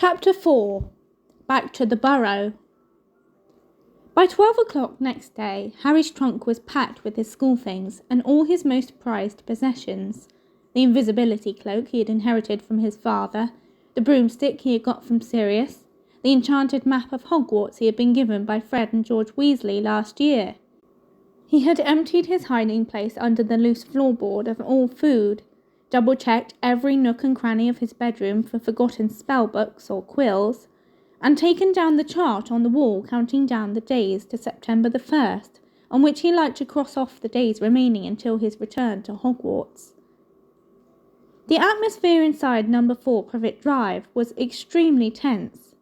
Chapter 4. Back to the Burrow. By 12 o'clock next day, Harry's trunk was packed with his school things and all his most prized possessions. The invisibility cloak he had inherited from his father, the broomstick he had got from Sirius, the enchanted map of Hogwarts he had been given by Fred and George Weasley last year. He had emptied his hiding place under the loose floorboard of all food, double-checked every nook and cranny of his bedroom for forgotten spell-books or quills, and taken down the chart on the wall counting down the days to September the 1st, on which he liked to cross off the days remaining until his return to Hogwarts. The atmosphere inside number 4 Privet Drive was extremely tense.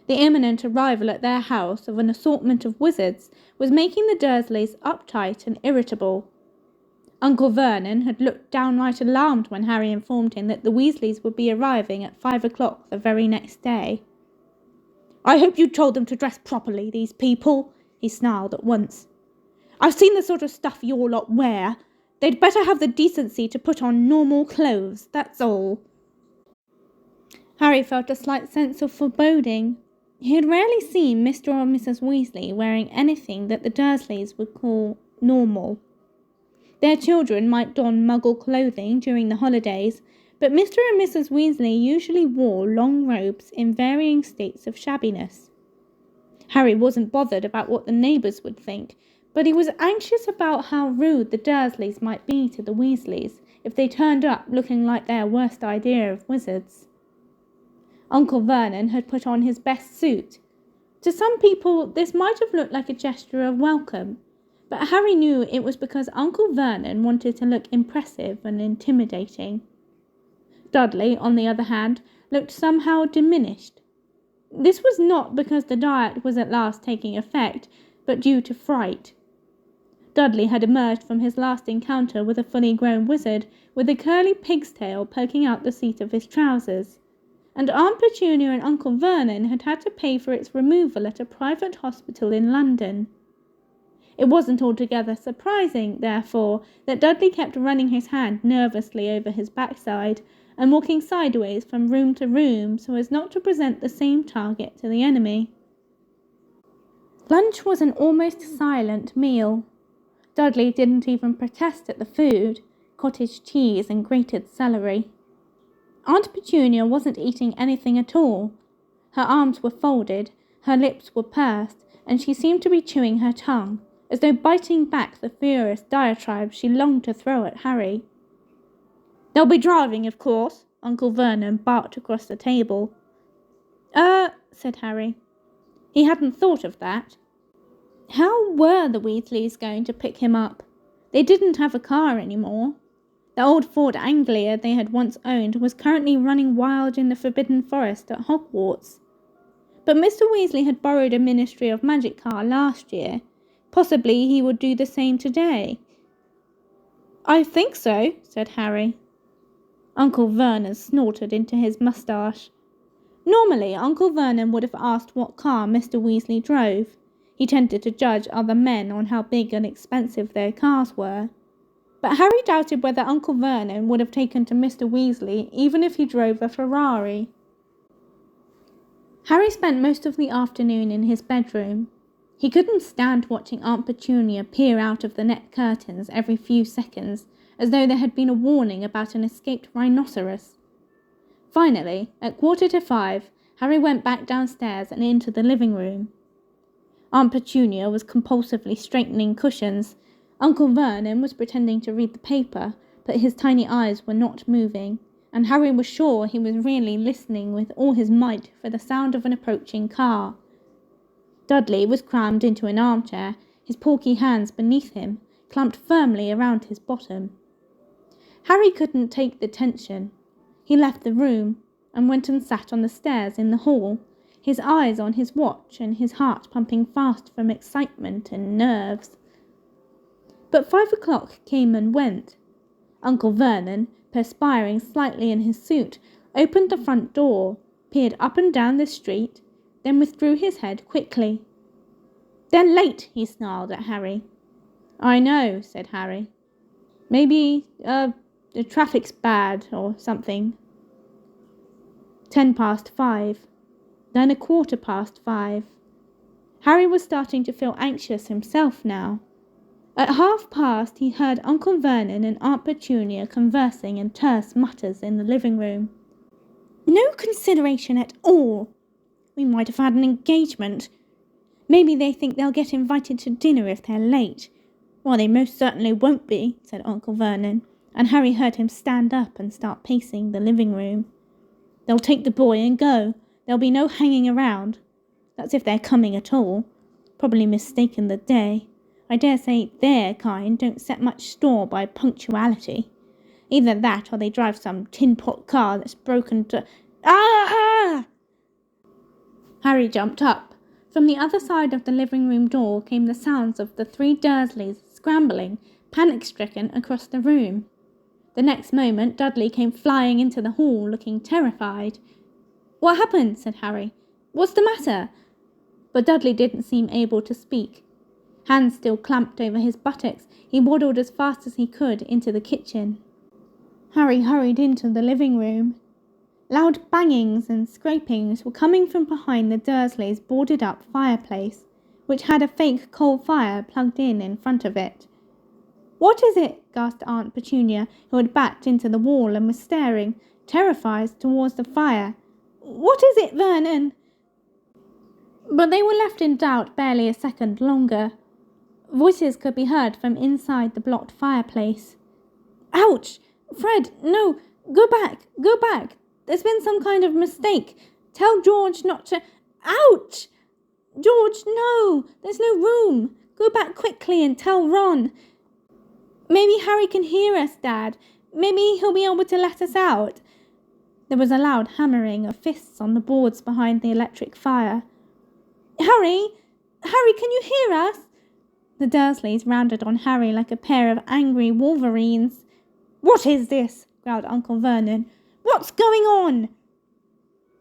The imminent arrival at their house of an assortment of wizards was making the Dursleys uptight and irritable. Uncle Vernon had looked downright alarmed when Harry informed him that the Weasleys would be arriving at 5 o'clock the very next day. "I hope you told them to dress properly, these people," he snarled at once. "I've seen the sort of stuff you all lot wear. They'd better have the decency to put on normal clothes, that's all." Harry felt a slight sense of foreboding. He had rarely seen Mr. or Mrs. Weasley wearing anything that the Dursleys would call normal. Their children might don Muggle clothing during the holidays, but Mr. and Mrs. Weasley usually wore long robes in varying states of shabbiness. Harry wasn't bothered about what the neighbours would think, but he was anxious about how rude the Dursleys might be to the Weasleys if they turned up looking like their worst idea of wizards. Uncle Vernon had put on his best suit. To some people this might have looked like a gesture of welcome, but Harry knew it was because Uncle Vernon wanted to look impressive and intimidating. Dudley, on the other hand, looked somehow diminished. This was not because the diet was at last taking effect, but due to fright. Dudley had emerged from his last encounter with a fully grown wizard with a curly pig's tail poking out the seat of his trousers, and Aunt Petunia and Uncle Vernon had had to pay for its removal at a private hospital in London. It wasn't altogether surprising, therefore, that Dudley kept running his hand nervously over his backside and walking sideways from room to room so as not to present the same target to the enemy. Lunch was an almost silent meal. Dudley didn't even protest at the food, cottage cheese and grated celery. Aunt Petunia wasn't eating anything at all. Her arms were folded, her lips were pursed, and she seemed to be chewing her tongue, as though biting back the furious diatribe she longed to throw at Harry. "They'll be driving, of course," Uncle Vernon barked across the table. Said Harry. He hadn't thought of that. How were the Weasleys going to pick him up? They didn't have a car anymore. The old Ford Anglia they had once owned was currently running wild in the Forbidden Forest at Hogwarts. But Mr. Weasley had borrowed a Ministry of Magic car last year. Possibly he would do the same today. "I think so," said Harry. Uncle Vernon snorted into his moustache. Normally, Uncle Vernon would have asked what car Mr. Weasley drove. He tended to judge other men on how big and expensive their cars were. But Harry doubted whether Uncle Vernon would have taken to Mr. Weasley even if he drove a Ferrari. Harry spent most of the afternoon in his bedroom. He couldn't stand watching Aunt Petunia peer out of the net curtains every few seconds, as though there had been a warning about an escaped rhinoceros. Finally, at 4:45, Harry went back downstairs and into the living room. Aunt Petunia was compulsively straightening cushions. Uncle Vernon was pretending to read the paper, but his tiny eyes were not moving, and Harry was sure he was really listening with all his might for the sound of an approaching car. Dudley was crammed into an armchair, his porky hands beneath him, clamped firmly around his bottom. Harry couldn't take the tension. He left the room and went and sat on the stairs in the hall, his eyes on his watch and his heart pumping fast from excitement and nerves. But 5 o'clock came and went. Uncle Vernon, perspiring slightly in his suit, opened the front door, peered up and down the street, then withdrew his head quickly. "They're late," he snarled at Harry. "I know," said Harry. "Maybe, the traffic's bad or something." 5:10, then 5:15. Harry was starting to feel anxious himself now. At 5:30 he heard Uncle Vernon and Aunt Petunia conversing in terse mutters in the living room. "No consideration at all. We might have had an engagement. Maybe they think they'll get invited to dinner if they're late." "Well, they most certainly won't be," said Uncle Vernon, and Harry heard him stand up and start pacing the living room. "They'll take the boy and go. There'll be no hanging around. That's if they're coming at all. Probably mistaken the day. I dare say their kind don't set much store by punctuality. Either that or they drive some tin-pot car that's broken to... Ah!" Harry jumped up. From the other side of the living room door came the sounds of the 3 Dursleys scrambling, panic-stricken, across the room. The next moment Dudley came flying into the hall, looking terrified. "What happened?" said Harry. "What's the matter?" But Dudley didn't seem able to speak. Hands still clamped over his buttocks, he waddled as fast as he could into the kitchen. Harry hurried into the living room. Loud bangings and scrapings were coming from behind the Dursleys' boarded-up fireplace, which had a fake coal fire plugged in front of it. "What is it?" gasped Aunt Petunia, who had backed into the wall and was staring, terrified, towards the fire. "What is it, Vernon?" But they were left in doubt barely a second longer. Voices could be heard from inside the blocked fireplace. "Ouch! Fred, no! Go back! Go back! There's been some kind of mistake. Tell George not to... Ouch! George, no! There's no room! Go back quickly and tell Ron. Maybe Harry can hear us, Dad. Maybe he'll be able to let us out." There was a loud hammering of fists on the boards behind the electric fire. "Harry! Harry, can you hear us?" The Dursleys rounded on Harry like a pair of angry wolverines. "What is this?" growled Uncle Vernon. "What's going on?"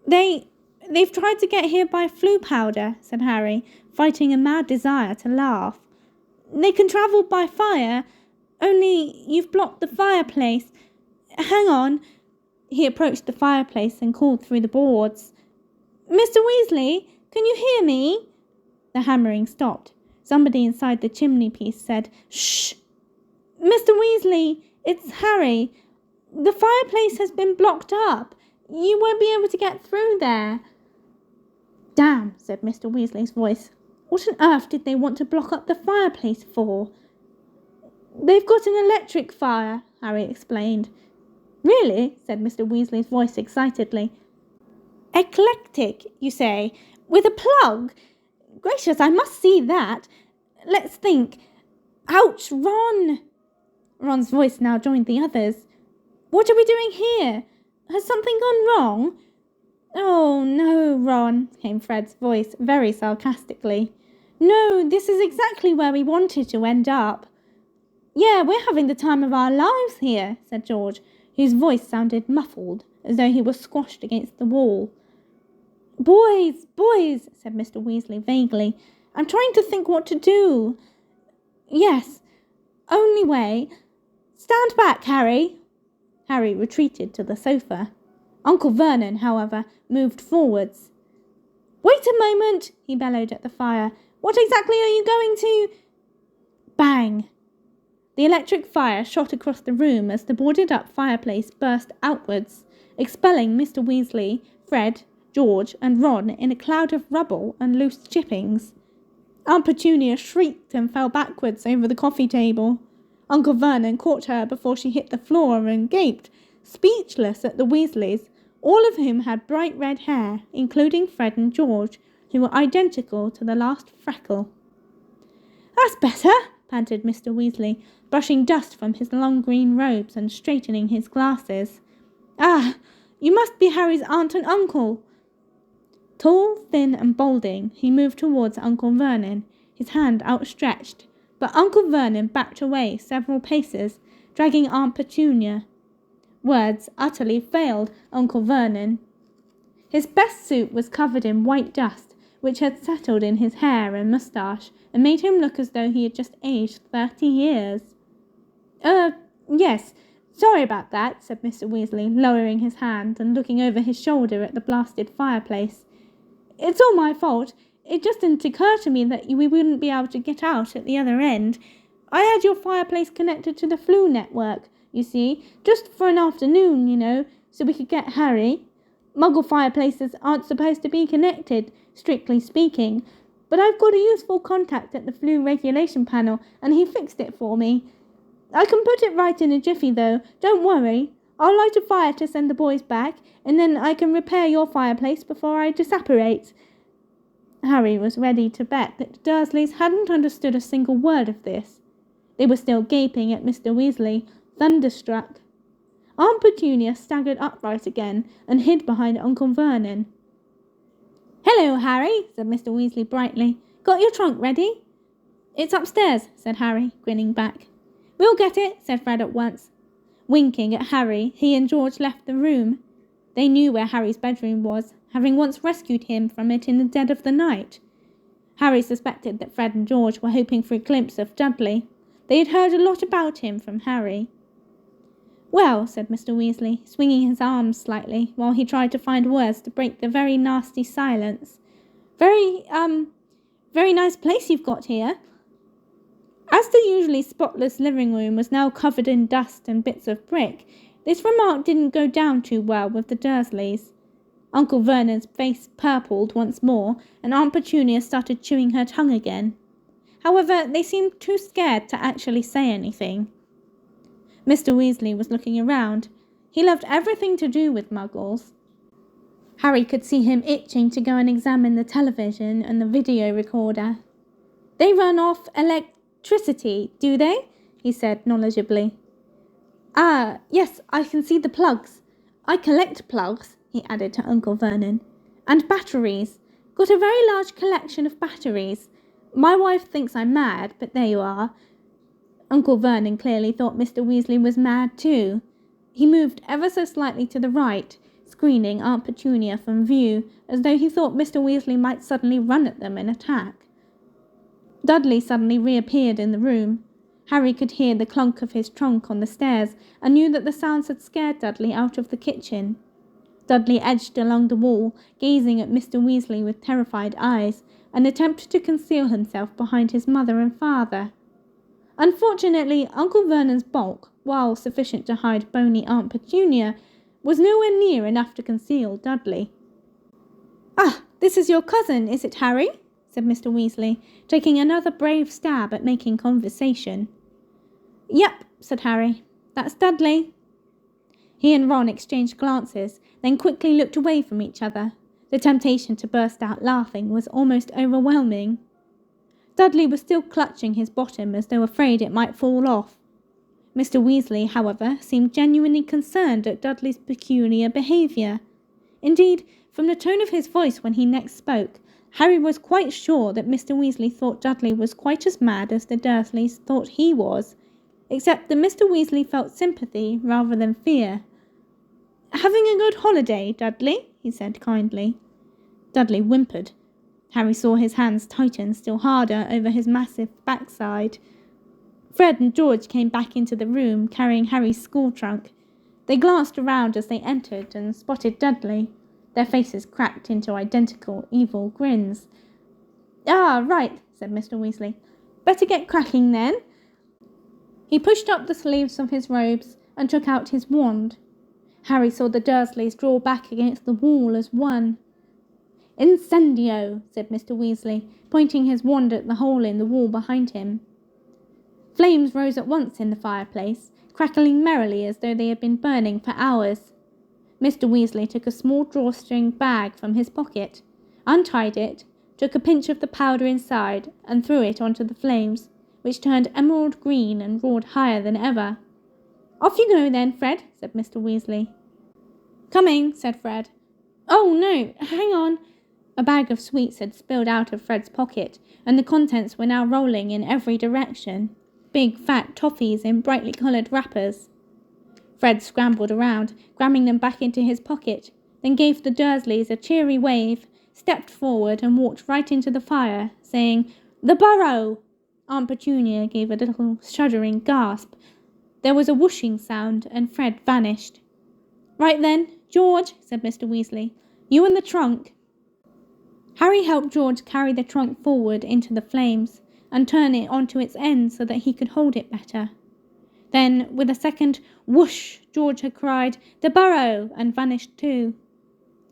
They've tried to get here by flue powder," said Harry, fighting a mad desire to laugh. "They can travel by fire, only you've blocked the fireplace. Hang on." He approached the fireplace and called through the boards. "Mr. Weasley, can you hear me?" The hammering stopped. Somebody inside the chimney-piece said, "Shh!" "Mr. Weasley, it's Harry. The fireplace has been blocked up. You won't be able to get through there." "Damn," said Mr. Weasley's voice. "What on earth did they want to block up the fireplace for?" "They've got an electric fire," Harry explained. "Really?" said Mr. Weasley's voice excitedly. "Eclectic, you say? With a plug? Gracious, I must see that. Let's think. Ouch, Ron!" Ron's voice now joined the others. "What are we doing here? Has something gone wrong?" "Oh, no, Ron," came Fred's voice very sarcastically. "No, this is exactly where we wanted to end up." "Yeah, we're having the time of our lives here," said George, whose voice sounded muffled, as though he was squashed against the wall. Boys, said Mr. Weasley vaguely. "I'm trying to think what to do." "Yes, only way. Stand back, Harry." Harry retreated to the sofa. Uncle Vernon, however, moved forwards. "Wait a moment," he bellowed at the fire. "What exactly are you going to—" Bang! The electric fire shot across the room as the boarded-up fireplace burst outwards, expelling Mr. Weasley, Fred, George, and Ron in a cloud of rubble and loose chippings. Aunt Petunia shrieked and fell backwards over the coffee table. Uncle Vernon caught her before she hit the floor and gaped, speechless at the Weasleys, all of whom had bright red hair, including Fred and George, who were identical to the last freckle. "That's better," panted Mr. Weasley, brushing dust from his long green robes and straightening his glasses. "Ah, you must be Harry's aunt and uncle." Tall, thin, and balding, he moved towards Uncle Vernon, his hand outstretched, but Uncle Vernon backed away several paces, dragging Aunt Petunia. Words utterly failed Uncle Vernon. His best suit was covered in white dust, which had settled in his hair and moustache, and made him look as though he had just aged 30 years. Yes, Sorry about that, said Mr. Weasley, lowering his hand and looking over his shoulder at the blasted fireplace. It's all my fault. It just didn't occur to me that we wouldn't be able to get out at the other end. I had your fireplace connected to the Flu network, you see, just for an afternoon, you know, so we could get Harry. Muggle fireplaces aren't supposed to be connected, strictly speaking, but I've got a useful contact at the Flu regulation panel, and he fixed it for me. I can put it right in a jiffy, though. Don't worry. I'll light a fire to send the boys back, and then I can repair your fireplace before I disapparate. Harry was ready to bet that the Dursleys hadn't understood a single word of this. They were still gaping at Mr. Weasley, thunderstruck. Aunt Petunia staggered upright again and hid behind Uncle Vernon. "Hello, Harry," said Mr. Weasley brightly. "Got your trunk ready?" "It's upstairs," said Harry, grinning back. "We'll get it," said Fred at once. Winking at Harry, he and George left the room. They knew where Harry's bedroom was, having once rescued him from it in the dead of the night. Harry suspected that Fred and George were hoping for a glimpse of Dudley. They had heard a lot about him from Harry. "Well," said Mr. Weasley, swinging his arms slightly while he tried to find words to break the very nasty silence. Very nice place you've got here." As the usually spotless living room was now covered in dust and bits of brick, this remark didn't go down too well with the Dursleys. Uncle Vernon's face purpled once more, and Aunt Petunia started chewing her tongue again. However, they seemed too scared to actually say anything. Mr. Weasley was looking around. He loved everything to do with Muggles. Harry could see him itching to go and examine the television and the video recorder. "They run off electricity, do they?" he said knowledgeably. "Ah, yes, I can see the plugs. I collect plugs," he added to Uncle Vernon. "And batteries. Got a very large collection of batteries. My wife thinks I'm mad, but there you are." Uncle Vernon clearly thought Mr. Weasley was mad too. He moved ever so slightly to the right, screening Aunt Petunia from view, as though he thought Mr. Weasley might suddenly run at them and attack. Dudley suddenly reappeared in the room. Harry could hear the clunk of his trunk on the stairs and knew that the sounds had scared Dudley out of the kitchen. Dudley edged along the wall, gazing at Mr. Weasley with terrified eyes, and attempted to conceal himself behind his mother and father. Unfortunately, Uncle Vernon's bulk, while sufficient to hide bony Aunt Petunia, was nowhere near enough to conceal Dudley. "Ah, this is your cousin, is it, Harry?" said Mr. Weasley, taking another brave stab at making conversation. "Yep," said Harry. "That's Dudley." He and Ron exchanged glances, then quickly looked away from each other. The temptation to burst out laughing was almost overwhelming. Dudley was still clutching his bottom as though afraid it might fall off. Mr. Weasley, however, seemed genuinely concerned at Dudley's peculiar behaviour. Indeed, from the tone of his voice when he next spoke, Harry was quite sure that Mr. Weasley thought Dudley was quite as mad as the Dursleys thought he was, except that Mr. Weasley felt sympathy rather than fear. "Having a good holiday, Dudley?" he said kindly. Dudley whimpered. Harry saw his hands tighten still harder over his massive backside. Fred and George came back into the room, carrying Harry's school trunk. They glanced around as they entered and spotted Dudley. Their faces cracked into identical evil grins. "Ah, right," said Mr. Weasley. "Better get cracking then." He pushed up the sleeves of his robes and took out his wand. Harry saw the Dursleys draw back against the wall as one. "Incendio," said Mr. Weasley, pointing his wand at the hole in the wall behind him. Flames rose at once in the fireplace, crackling merrily as though they had been burning for hours. Mr. Weasley took a small drawstring bag from his pocket, untied it, took a pinch of the powder inside, and threw it onto the flames, which turned emerald green and roared higher than ever. "Off you go then, Fred," said Mr. Weasley. "Coming," said Fred. "Oh, no, hang on." A bag of sweets had spilled out of Fred's pocket, and the contents were now rolling in every direction. Big, fat toffees in brightly coloured wrappers. Fred scrambled around, cramming them back into his pocket, then gave the Dursleys a cheery wave, stepped forward and walked right into the fire, saying, "The Burrow!" Aunt Petunia gave a little shuddering gasp. There was a whooshing sound, and Fred vanished. "Right then, George," said Mr. Weasley, "you and the trunk." Harry helped George carry the trunk forward into the flames and turn it onto its end so that he could hold it better. Then, with a second whoosh, George had cried, "The Burrow!" and vanished too.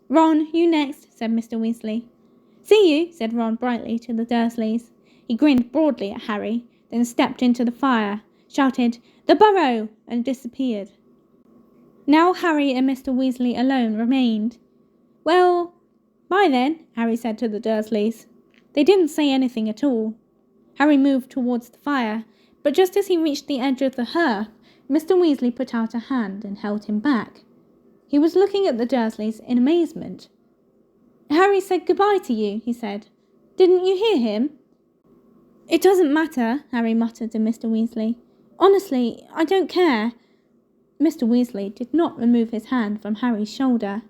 "Ron, you next," said Mr. Weasley. "See you," said Ron brightly to the Dursleys. He grinned broadly at Harry, then stepped into the fire, shouted, "The Burrow!" and disappeared. Now Harry and Mr. Weasley alone remained. "Well, bye then," Harry said to the Dursleys. They didn't say anything at all. Harry moved towards the fire, but just as he reached the edge of the hearth, Mr. Weasley put out a hand and held him back. He was looking at the Dursleys in amazement. "Harry said goodbye to you," he said. "Didn't you hear him?" "It doesn't matter," Harry muttered to Mr. Weasley. "Honestly, I don't care." Mr. Weasley did not remove his hand from Harry's shoulder.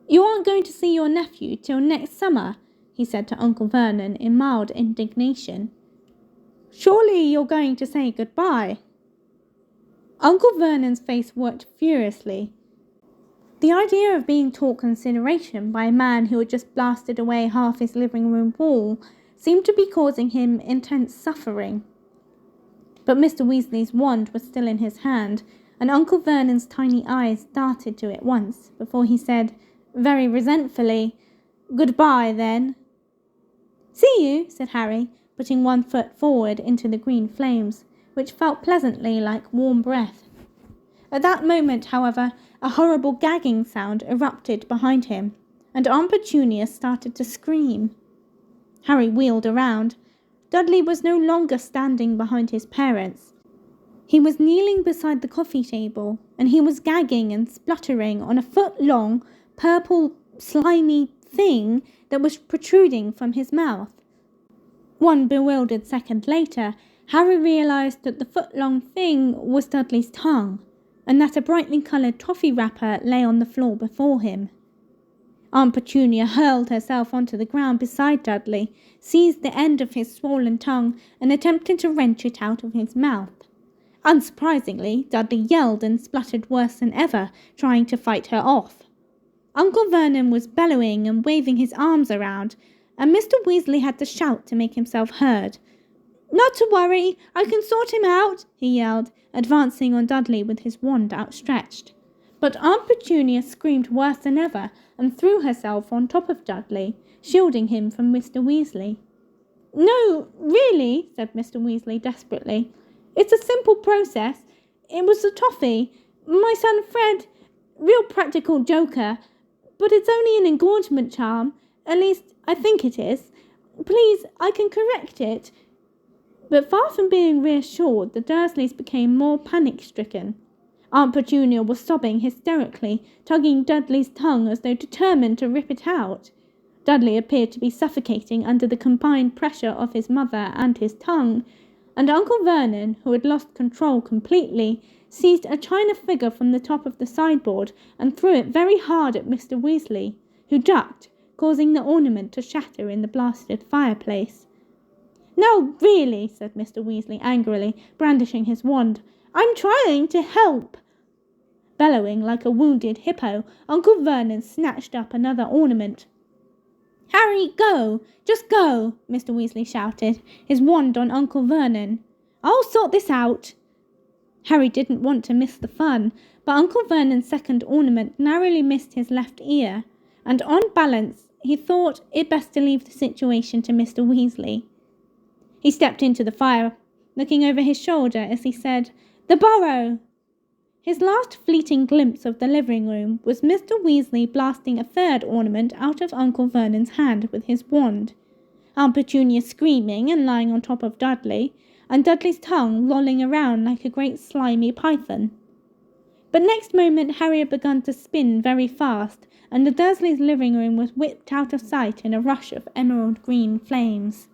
"You aren't going to see your nephew till next summer," he said to Uncle Vernon in mild indignation. "Surely you're going to say goodbye." Uncle Vernon's face worked furiously. The idea of being taught consideration by a man who had just blasted away half his living room wall seemed to be causing him intense suffering. But Mr. Weasley's wand was still in his hand, and Uncle Vernon's tiny eyes darted to it once before he said, very resentfully, "Goodbye, then." "See you," said Harry, putting one foot forward into the green flames, which felt pleasantly like warm breath. At that moment, however, a horrible gagging sound erupted behind him, and Aunt Petunia started to scream. Harry wheeled around. Dudley was no longer standing behind his parents. He was kneeling beside the coffee table, and he was gagging and spluttering on a foot-long, purple, slimy thing that was protruding from his mouth. One bewildered second later, Harry realised that the foot-long thing was Dudley's tongue, and that a brightly coloured toffee wrapper lay on the floor before him. Aunt Petunia hurled herself onto the ground beside Dudley, seized the end of his swollen tongue, and attempted to wrench it out of his mouth. Unsurprisingly, Dudley yelled and spluttered worse than ever, trying to fight her off. Uncle Vernon was bellowing and waving his arms around, and Mr. Weasley had to shout to make himself heard. "Not to worry, I can sort him out," he yelled, advancing on Dudley with his wand outstretched. But Aunt Petunia screamed worse than ever and threw herself on top of Dudley, shielding him from Mr. Weasley. "No, really," said Mr. Weasley desperately. "It's a simple process. It was the toffee. My son Fred, real practical joker, but it's only an engorgement charm. At least, I think it is. Please, I can correct it." But far from being reassured, the Dursleys became more panic-stricken. Aunt Petunia was sobbing hysterically, tugging Dudley's tongue as though determined to rip it out. Dudley appeared to be suffocating under the combined pressure of his mother and his tongue, and Uncle Vernon, who had lost control completely, seized a china figure from the top of the sideboard and threw it very hard at Mr. Weasley, who ducked, causing the ornament to shatter in the blasted fireplace. "Now, really," said Mr. Weasley angrily, brandishing his wand, "I'm trying to help." Bellowing like a wounded hippo, Uncle Vernon snatched up another ornament. "Harry, go! Just go!" Mr. Weasley shouted, his wand on Uncle Vernon. "I'll sort this out." Harry didn't want to miss the fun, but Uncle Vernon's second ornament narrowly missed his left ear, and on balance, he thought it best to leave the situation to Mr. Weasley. He stepped into the fire, looking over his shoulder as he said, "The Burrow!" His last fleeting glimpse of the living room was Mr. Weasley blasting a third ornament out of Uncle Vernon's hand with his wand, Aunt Petunia screaming and lying on top of Dudley, and Dudley's tongue lolling around like a great slimy python. But next moment Harry had begun to spin very fast, and the Dursleys' living room was whipped out of sight in a rush of emerald green flames.